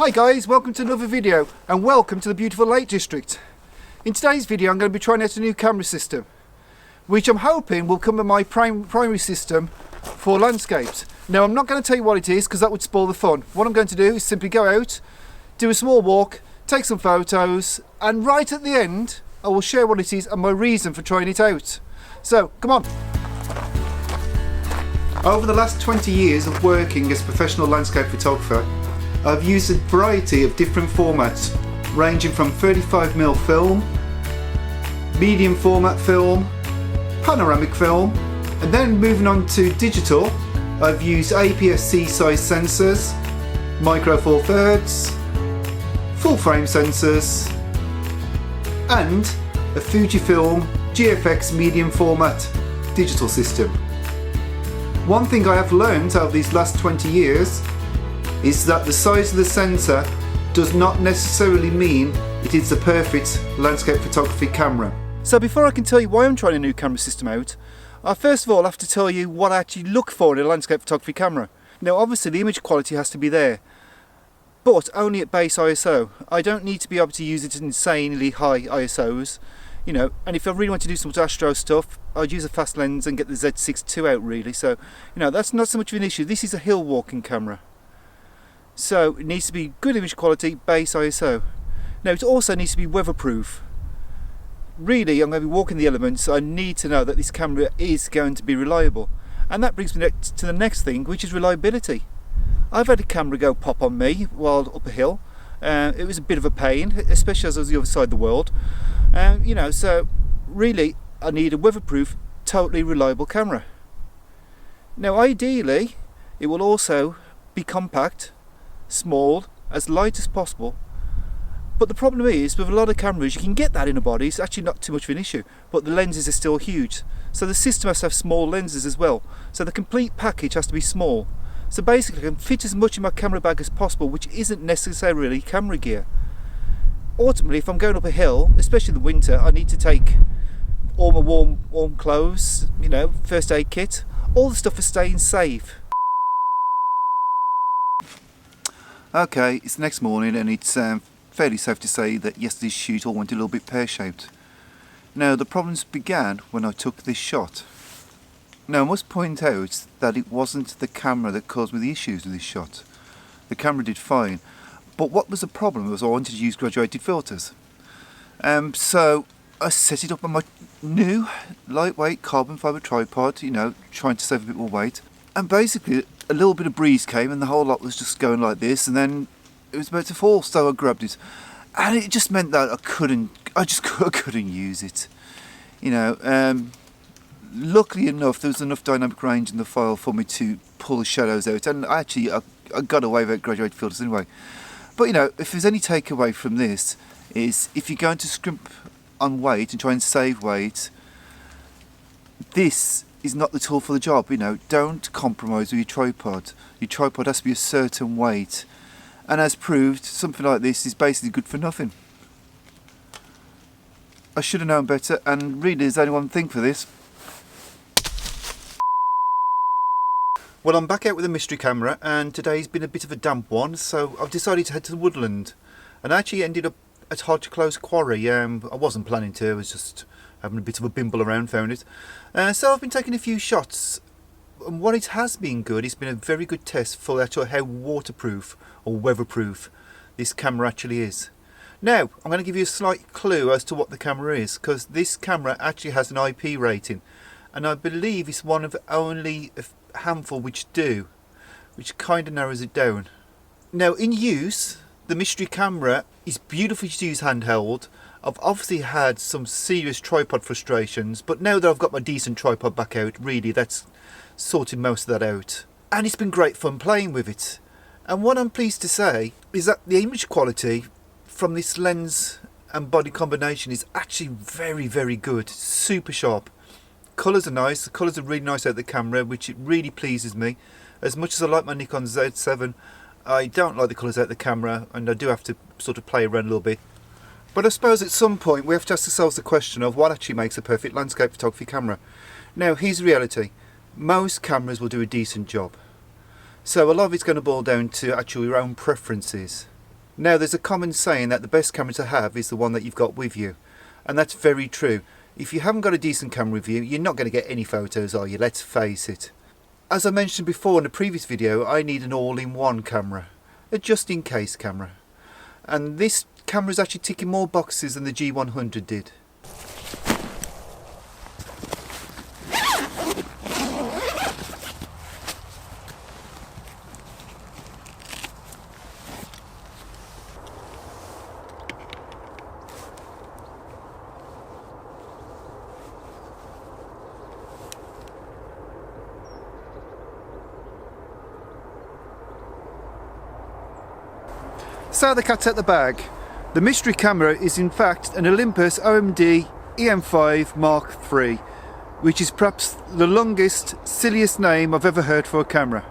Hi guys, welcome to another video and welcome to the beautiful Lake District. In today's video I'm going to be trying out a new camera system which I'm hoping will come with my primary system for landscapes. Now I'm not going to tell you what it is because that would spoil the fun. What I'm going to do is simply go out, do a small walk, take some photos, and right at the end I will share what it is and my reason for trying it out. So come on. Over the last 20 years of working as a professional landscape photographer, I've used a variety of different formats, ranging from 35mm film, medium format film, panoramic film, and then moving on to digital, I've used APS-C size sensors, micro four thirds, full frame sensors, and a Fujifilm GFX medium format digital system. One thing I have learned out of these last 20 years is that the size of the sensor does not necessarily mean it is the perfect landscape photography camera. So before I can tell you why I'm trying a new camera system out, I first of all have to tell you what I actually look for in a landscape photography camera. Now obviously the image quality has to be there, but only at base ISO. I don't need to be able to use it at insanely high ISOs, you know, and if I really want to do some astro stuff, I'd use a fast lens and get the Z6 II out really, so you know that's not so much of an issue. This is a hill walking camera. So it needs to be good image quality, base ISO. Now it also needs to be weatherproof. Really, I'm going to be walking the elements, so I need to know that this camera is going to be reliable. And that brings me to the next thing, which is reliability. I've had a camera go pop on me while up a hill. It was a bit of a pain, especially as I was the other side of the world. You know, so really I need a weatherproof, totally reliable camera. Now ideally, it will also be compact, small, as light as possible, but the problem is with a lot of cameras you can get that in a body, it's actually not too much of an issue, but the lenses are still huge, so the system has to have small lenses as well, so the complete package has to be small. So basically I can fit as much in my camera bag as possible, which isn't necessarily camera gear. Ultimately, if I'm going up a hill, especially in the winter, I need to take all my warm clothes, you know, first aid kit, all the stuff for staying safe. Okay, it's the next morning and it's fairly safe to say that yesterday's shoot all went a little bit pear-shaped. Now the problems began when I took this shot. Now I must point out that it wasn't the camera that caused me the issues with this shot. The camera did fine, but what was the problem was I wanted to use graduated filters. So I set it up on my new lightweight carbon fibre tripod, you know, trying to save a bit more weight, and basically a little bit of breeze came and the whole lot was just going like this, and then it was about to fall, so I grabbed it and it just meant that I couldn't use it, you know. Luckily enough there was enough dynamic range in the file for me to pull the shadows out, and actually I got away without graduated filters anyway. But you know, if there's any takeaway from this is if you're going to scrimp on weight and try and save weight, this is not the tool for the job. You know, don't compromise with your tripod. Your tripod has to be a certain weight, and as proved, something like this is basically good for nothing. I should have known better, and really there's only one thing for this. Well, I'm back out with a mystery camera, and today's been a bit of a damp one, so I've decided to head to the woodland, and I actually ended up at Hard to Close Quarry. I wasn't planning to, I was just having a bit of a bimble around, found it. So I've been taking a few shots, and what it has been good, it's been a very good test for actually how waterproof or weatherproof this camera actually is. Now, I'm going to give you a slight clue as to what the camera is, because this camera actually has an IP rating, and I believe it's one of only a handful which do, which kind of narrows it down. Now in use, the mystery camera is beautiful to use handheld. I've obviously had some serious tripod frustrations, but now that I've got my decent tripod back out, really that's sorted most of that out. And it's been great fun playing with it. And what I'm pleased to say is that the image quality from this lens and body combination is actually very, very good, super sharp. Colours are nice, the colours are really nice out of the camera, which it really pleases me. As much as I like my Nikon Z7, I don't like the colours out of the camera, and I do have to sort of play around a little bit. But I suppose at some point we have to ask ourselves the question of what actually makes a perfect landscape photography camera. Now here's the reality, most cameras will do a decent job. So a lot of it's going to boil down to actually your own preferences. Now, there's a common saying that the best camera to have is the one that you've got with you, and that's very true. If you haven't got a decent camera with you, you're not going to get any photos, are you? Let's face it. As I mentioned before in a previous video, I need an all-in-one camera, a just-in-case camera, and this camera is actually ticking more boxes than the G100 did. So the cat's out the bag. The mystery camera is in fact an Olympus OMD EM5 Mark III, which is perhaps the longest, silliest name I've ever heard for a camera.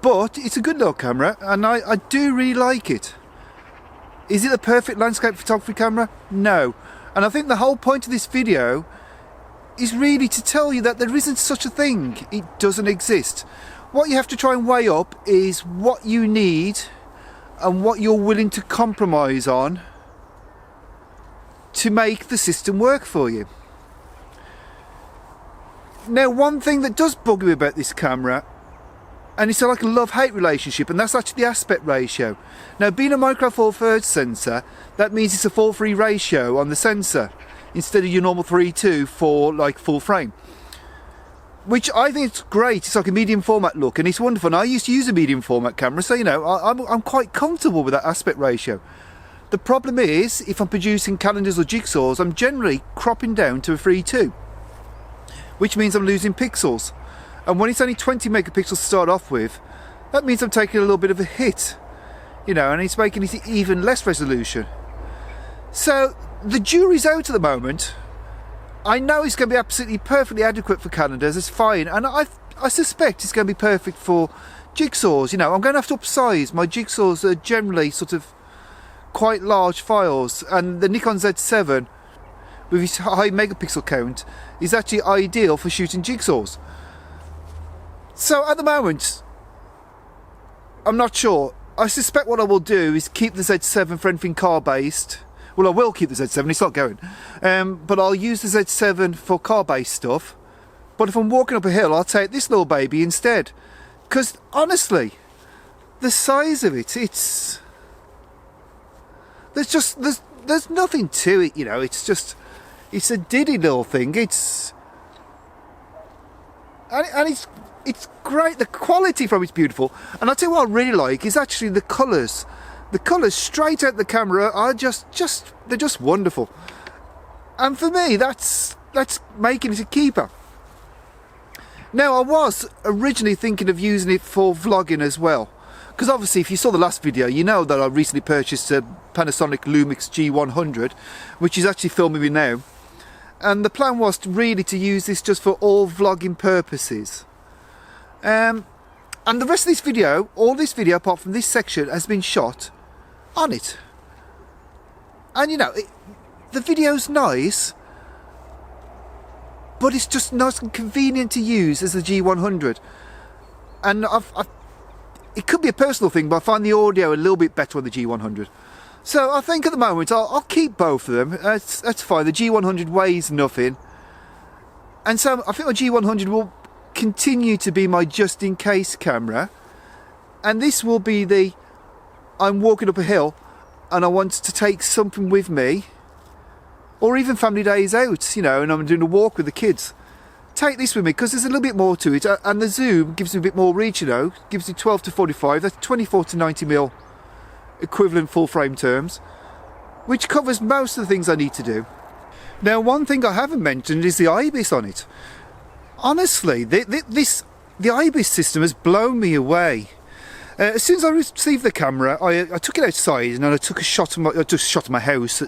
But it's a good little camera and I do really like it. Is it the perfect landscape photography camera? No. And I think the whole point of this video is really to tell you that there isn't such a thing. It doesn't exist. What you have to try and weigh up is what you need and what you're willing to compromise on to make the system work for you. Now, one thing that does bug me about this camera, and it's like a love-hate relationship, and that's actually the aspect ratio. Now, being a Micro Four Thirds sensor, that means it's a 4:3 ratio on the sensor instead of your normal 3:2 for like full frame, which I think it's great. It's like a medium format look, and it's wonderful. And I used to use a medium format camera, so you know I'm quite comfortable with that aspect ratio. The problem is, if I'm producing calendars or jigsaws, I'm generally cropping down to a 3:2, which means I'm losing pixels. And when it's only 20 megapixels to start off with, that means I'm taking a little bit of a hit, you know, and it's making it even less resolution. So the jury's out at the moment. I know it's going to be absolutely perfectly adequate for calendars, it's fine, and I suspect it's going to be perfect for jigsaws. You know, I'm going to have to upsize. My jigsaws are generally sort of quite large files, and the Nikon Z7 with its high megapixel count is actually ideal for shooting jigsaws. So at the moment, I'm not sure. I suspect what I will do is keep the Z7 for anything car based. Well, I will keep the Z7, it's not going. But I'll use the Z7 for car-based stuff. But if I'm walking up a hill, I'll take this little baby instead. Because, honestly, the size of it, it's... There's nothing to it, you know. It's just... It's a diddy little thing. It's... And it's great. The quality from it's beautiful. And I'll tell you what I really like is actually the colours. The colours straight out the camera are they're just wonderful. And for me, that's making it a keeper. Now, I was originally thinking of using it for vlogging as well, because obviously if you saw the last video, you know that I recently purchased a Panasonic Lumix G100, which is actually filming me now. And the plan was really to use this just for all vlogging purposes. And the rest of this video, all this video apart from this section, has been shot on it. And you know, the video's nice, but it's just nice and convenient to use as the G100. And it could be a personal thing, but I find the audio a little bit better on the G100. So I think at the moment I'll keep both of them. That's fine. The G100 weighs nothing, and so I think my G100 will continue to be my just-in-case camera, and this will be the I'm walking up a hill and I want to take something with me, or even family days out, you know, and I'm doing a walk with the kids. Take this with me because there's a little bit more to it, and the zoom gives me a bit more reach, you know, gives me 12 to 45, that's 24 to 90mm equivalent full frame terms, which covers most of the things I need to do. Now, one thing I haven't mentioned is the IBIS on it. Honestly, the IBIS system has blown me away. As soon as I received the camera, I took it outside and I took a shot of my house,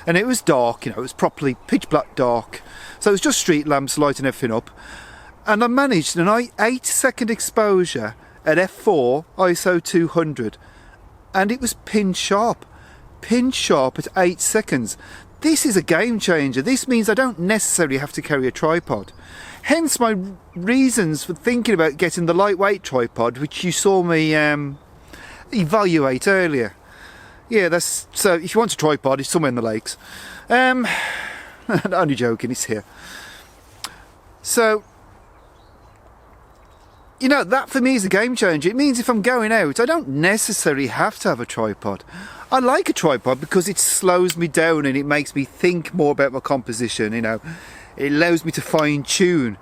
and it was dark, you know, it was properly pitch black dark. So it was just street lamps lighting everything up. And I managed an 8-second exposure at f4 ISO 200. And it was pin sharp at 8 seconds. This is a game changer. This means I don't necessarily have to carry a tripod. Hence my reasons for thinking about getting the lightweight tripod, which you saw me evaluate earlier. yeah, that's so. If you want a tripod, it's somewhere in the lakes. Only joking, it's here. So, you know, that for me is a game changer. It means if I'm going out, I don't necessarily have to have a tripod. I like a tripod because it slows me down and it makes me think more about my composition, you know. It allows me to fine tune.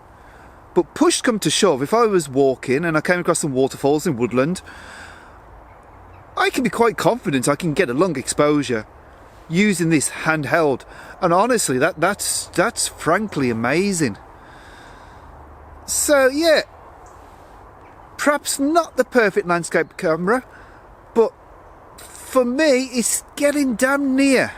But push come to shove, if I was walking and I came across some waterfalls in woodland, I can be quite confident I can get a long exposure using this handheld. And honestly, that's frankly amazing. So yeah, perhaps not the perfect landscape camera, but for me, it's getting damn near.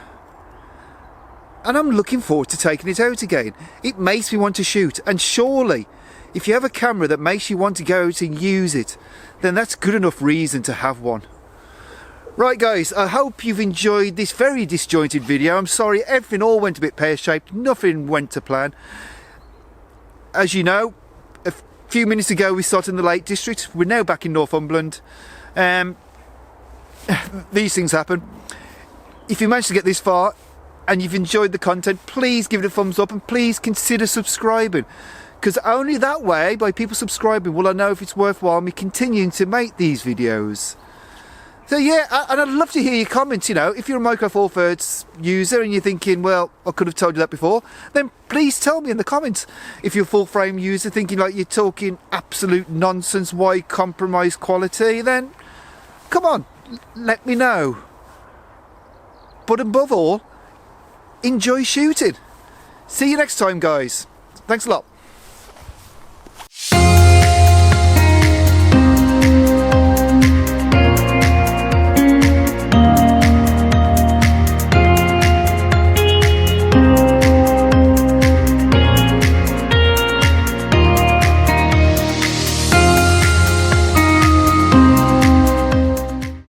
And I'm looking forward to taking it out again. It makes me want to shoot. And surely, if you have a camera that makes you want to go out and use it, then that's good enough reason to have one. Right guys, I hope you've enjoyed this very disjointed video. I'm sorry, everything all went a bit pear-shaped. Nothing went to plan. As you know, a few minutes ago we started in the Lake District. We're now back in Northumberland. These things happen. If you managed to get this far and you've enjoyed the content, please give it a thumbs up and please consider subscribing, because only that way, by people subscribing, will I know if it's worthwhile me continuing to make these videos. So yeah, and I'd love to hear your comments. You know, if you're a Micro Four Thirds user and you're thinking, well, I could have told you that before, then please tell me in the comments. If you're a full frame user thinking like you're talking absolute nonsense, why compromise quality, then come on, let me know. But above all, enjoy shooting. See you next time, guys. Thanks a lot.